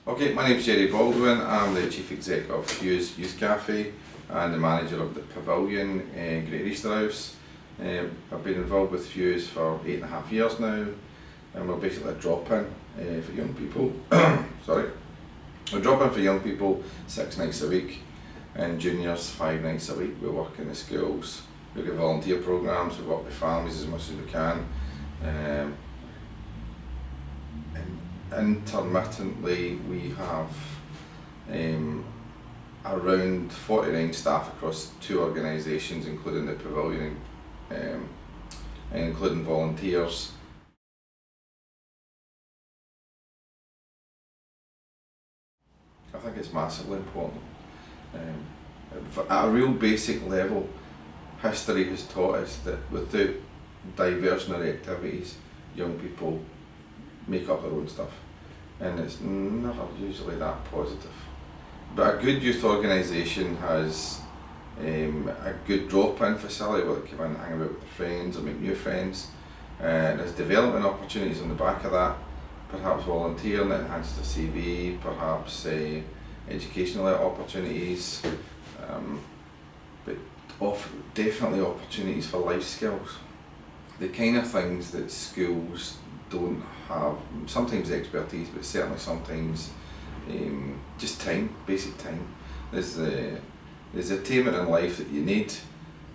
Okay, my name's Gerry Baldwin. I'm the Chief Exec of Hughes Youth Cafe and the manager of the Pavillion in Great Easterhouse. I've been involved with Hughes for 8.5 years now, and we're basically a drop-in for young people. Sorry. We drop in for young people 6 nights a week, and juniors 5 nights a week. We work in the schools, we do volunteer programmes, we work with families as much as we can. Intermittently, we have around 49 staff across 2 organisations, including the Pavillion and including volunteers. I think it's massively important. At a real basic level, history has taught us that without diversionary activities, young people make up their own stuff, and it's never usually that positive. But a good youth organisation has a good drop-in facility where they come in and hang about with their friends or make new friends. There's development opportunities on the back of that, perhaps volunteering that enhances their CV, perhaps educational opportunities, but definitely opportunities for life skills. The kind of things that schools don't have, sometimes expertise, but certainly sometimes just time, basic time. There's attainment in life that you need,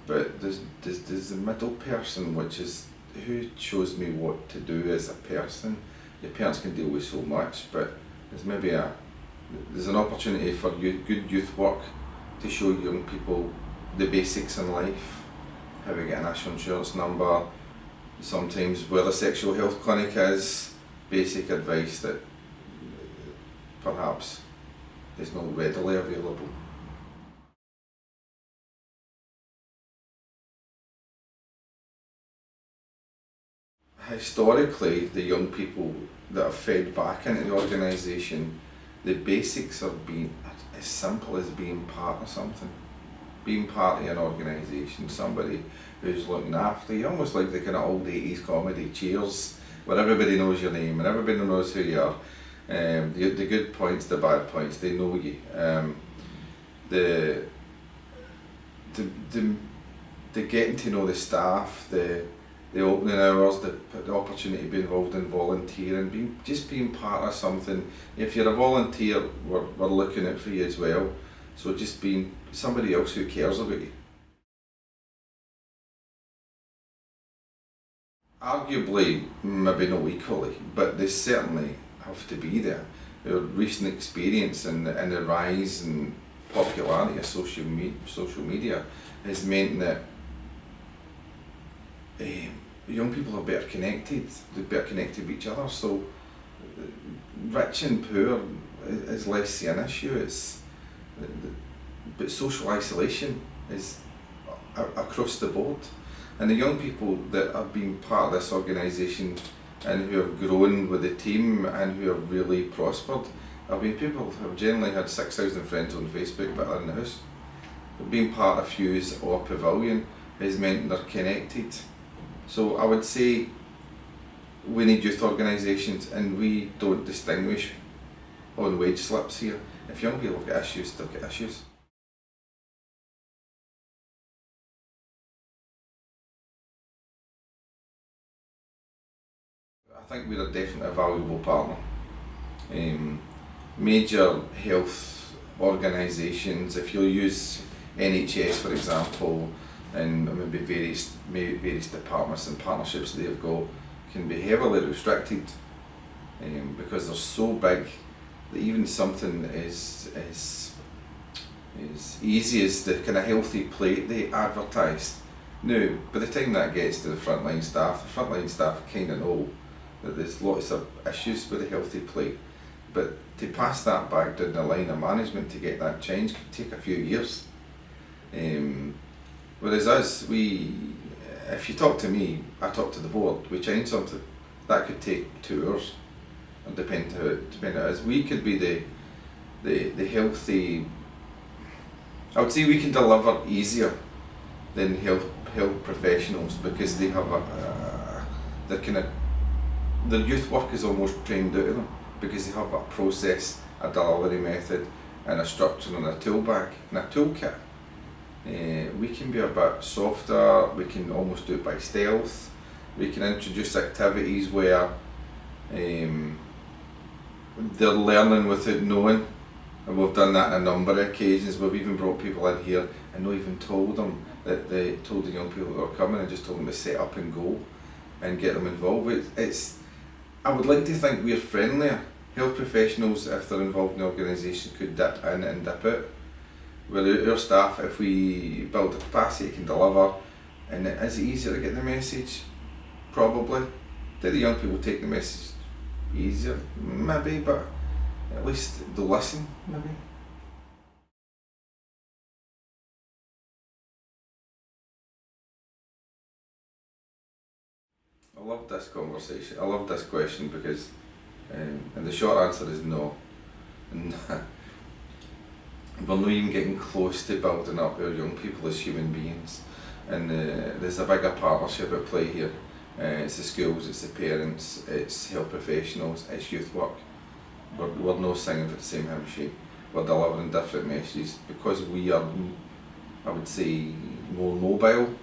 but there's the middle person, which is who shows me what to do as a person. Your parents can deal with so much, but there's an opportunity for good youth work to show young people the basics in life, how we get a national insurance number, sometimes where the sexual health clinic is, basic advice that perhaps is not readily available. Historically, the young people that are fed back into the organisation, the basics are being as simple as being part of something, being part of an organisation, somebody who's looking after you, almost like the kind of old 80s comedy Cheers, where everybody knows your name and everybody knows who you are. The good points, the bad points, they know you. The getting to know the staff, the opening hours, the opportunity to be involved in volunteering, just being part of something. If you're a volunteer, we're looking out for you as well. So just being somebody else who cares about you. Arguably, maybe not equally, but they certainly have to be there. Our recent experience and the rise and popularity of social media has meant that young people are better connected, they're better connected with each other, so rich and poor is less an issue, but social isolation is across the board. And the young people that have been part of this organisation and who have grown with the team and who have really prospered have been people who have generally had 6,000 friends on Facebook but are in the house. Being part of Hughes or Pavillion has meant they're connected. So I would say we need youth organisations, and we don't distinguish on wage slips here. If young people have got issues, they've got issues. I think we're definitely a valuable partner. Major health organisations, if you'll use NHS for example, and maybe various departments and partnerships they've got, can be heavily restricted because they're so big that even something as easy as the kind of healthy plate they advertised. Now, by the time that gets to the frontline staff kind of know that there's lots of issues with the healthy plate, but to pass that back down the line of management to get that change could take a few years. Whereas us, if you talk to me, I talk to the board, we change something, that could take 2 hours, and depend how it is. We could be the healthy, I would say we can deliver easier than health professionals, because they have their youth work is almost trained out of them. because they have a process, a delivery method, and a structure and a tool bag and a toolkit. We can be a bit softer, we can almost do it by stealth, we can introduce activities where they're learning without knowing, and we've done that on a number of occasions. We've even brought people in here and not even told them that they told the young people that were coming and just told them to set up and go and get them involved. I would like to think we're friendlier. Health professionals, if they're involved in the organisation, could dip in and dip out. Where our staff, if we build the capacity, can deliver, and is it easier to get the message? Probably. Do the young people take the message easier? Maybe, but at least they'll listen, maybe. I love this conversation. I love this question because, and the short answer is no. And we're not even getting close to building up our young people as human beings. And there's a bigger partnership at play here. It's the schools, it's the parents, it's health professionals, it's youth work. We're not singing for the same hymn sheet. We're delivering different messages because we are, I would say, more mobile.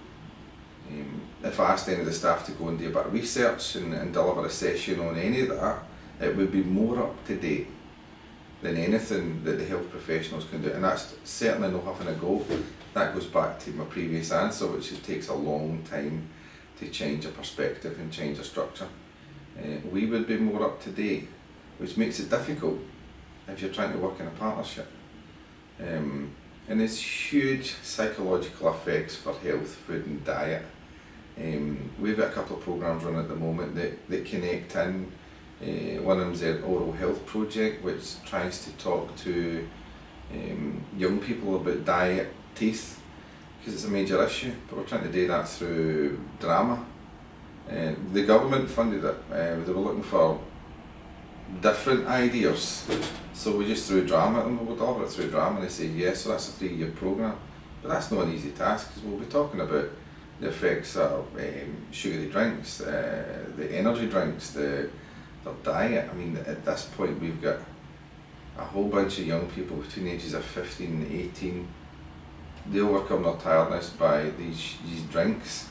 If I asked any of the staff to go and do a bit of research and deliver a session on any of that, it would be more up to date than anything that the health professionals can do, and that's certainly not having a go. That goes back to my previous answer, which it takes a long time to change a perspective and change a structure. We would be more up to date, which makes it difficult if you're trying to work in a partnership. And there's huge psychological effects for health, food and diet. We've got a couple of programmes running at the moment that connect in. One of them's the Oral Health Project, which tries to talk to young people about diet, teeth, because it's a major issue, but we're trying to do that through drama. The government funded it. They were looking for different ideas, so we just threw drama at them. We'll deliver it through drama, and they said yes, so that's a 3-year programme. But that's not an easy task, because we'll be talking about the effects of sugary drinks, the energy drinks, their diet. I mean, at this point we've got a whole bunch of young people between the ages of 15 and 18. They overcome their tiredness by these drinks.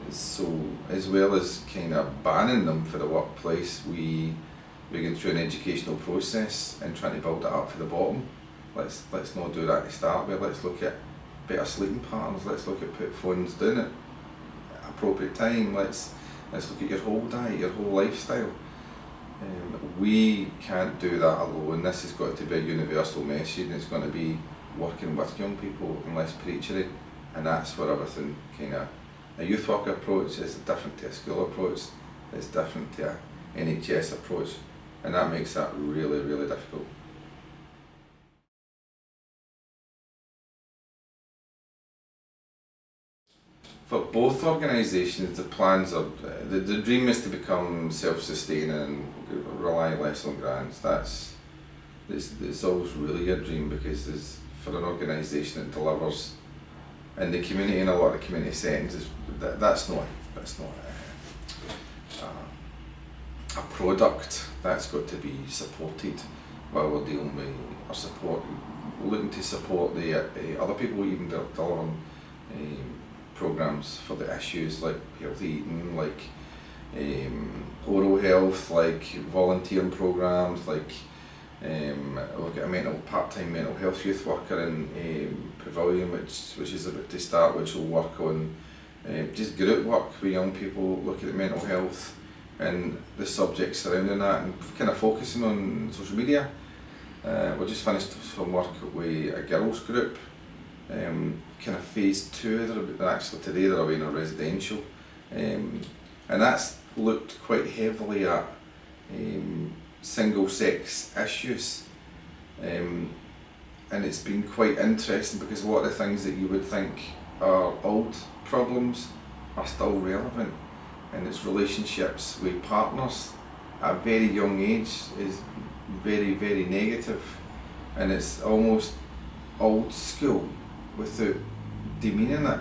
So as well as kind of banning them for the workplace, we go through an educational process and trying to build it up for the bottom. Let's not do that to start with. Let's look at better sleeping patterns. Let's look at put phones down at appropriate time. Let's look at your whole diet, your whole lifestyle. We can't do that alone. This has got to be a universal message, and it's going to be working with young people and less preachery, and that's where everything kind of, a youth worker approach is different to a school approach, it's different to a NHS approach, and that makes that really, really difficult. For both organisations, the plans are, the dream is to become self-sustaining and rely less on grants. It's always really a dream, because there's, for an organisation that delivers in the community, in a lot of community settings, that's not a product. That's got to be supported while we're dealing with our support, looking to support the other people even delivering programmes for the issues like healthy eating, like oral health, like volunteering programmes, like we've got a part-time mental health youth worker in Pavillion, which is about to start, which will work on just group work with young people, looking at mental health and the subjects surrounding that, and kind of focusing on social media. We just finished some work with a girls group, kind of phase 2. They're actually today they're away in a residential, and that's looked quite heavily at single sex issues, and it's been quite interesting because a lot of the things that you would think are old problems are still relevant, and it's relationships with partners at a very young age is very, very negative, and it's almost old school without demeaning it.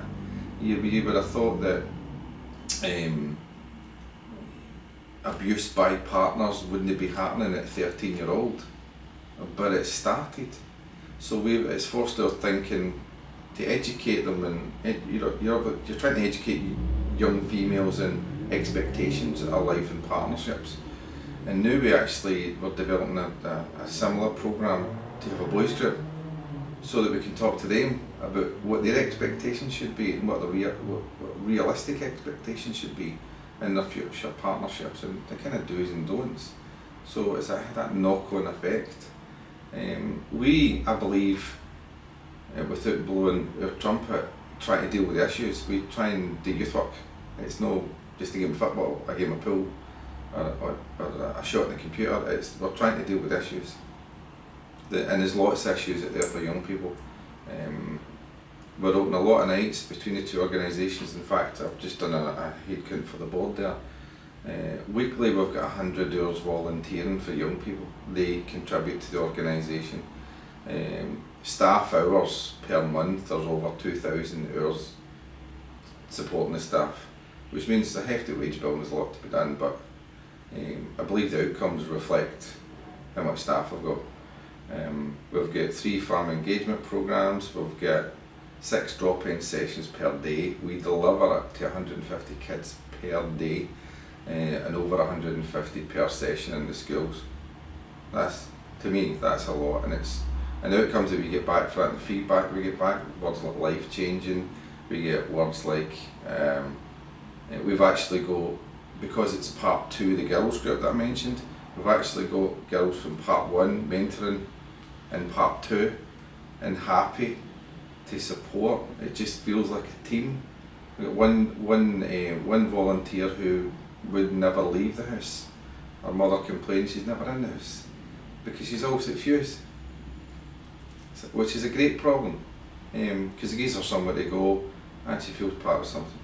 You would have thought that abuse by partners wouldn't be happening at 13-year-old, but it started. So it's forced our thinking to educate them, and you're trying to educate young females in expectations of life and partnerships. And now we're developing a similar programme to have a boys group, so that we can talk to them about what their expectations should be and what what realistic expectations should be in their future partnerships, and the kind of do's and don'ts. So it's that knock-on effect. I believe, without blowing our trumpet, try to deal with the issues. We try and do youth work. It's no just a game of football, a game of pool, or a shot in the computer. We're trying to deal with issues. And there's lots of issues out there for young people. We're open a lot of nights between the two organisations. In fact, I've just done a head count for the board there. Weekly we've got 100 hours volunteering for young people. They contribute to the organisation. Staff hours per month, there's over 2,000 hours supporting the staff, which means it's a hefty wage bill and there's a lot to be done, but I believe the outcomes reflect how much staff we've got. We've got 3 farm engagement programmes, we've got 6 drop-in sessions per day. We deliver it to 150 kids per day, and over 150 per session in the schools. To me, that's a lot, and the outcomes that we get back for it, and the feedback we get back, words like life-changing, we get words like, we've actually got, because it's part 2, the girls group that I mentioned, we've actually got girls from part 1 mentoring in part 2 and happy to support. It just feels like a team. We got one volunteer who would never leave the house. Her mother complains she's never in the house because she's always at Fuse, which is a great problem, because it gives her somewhere to go and she feels part of something.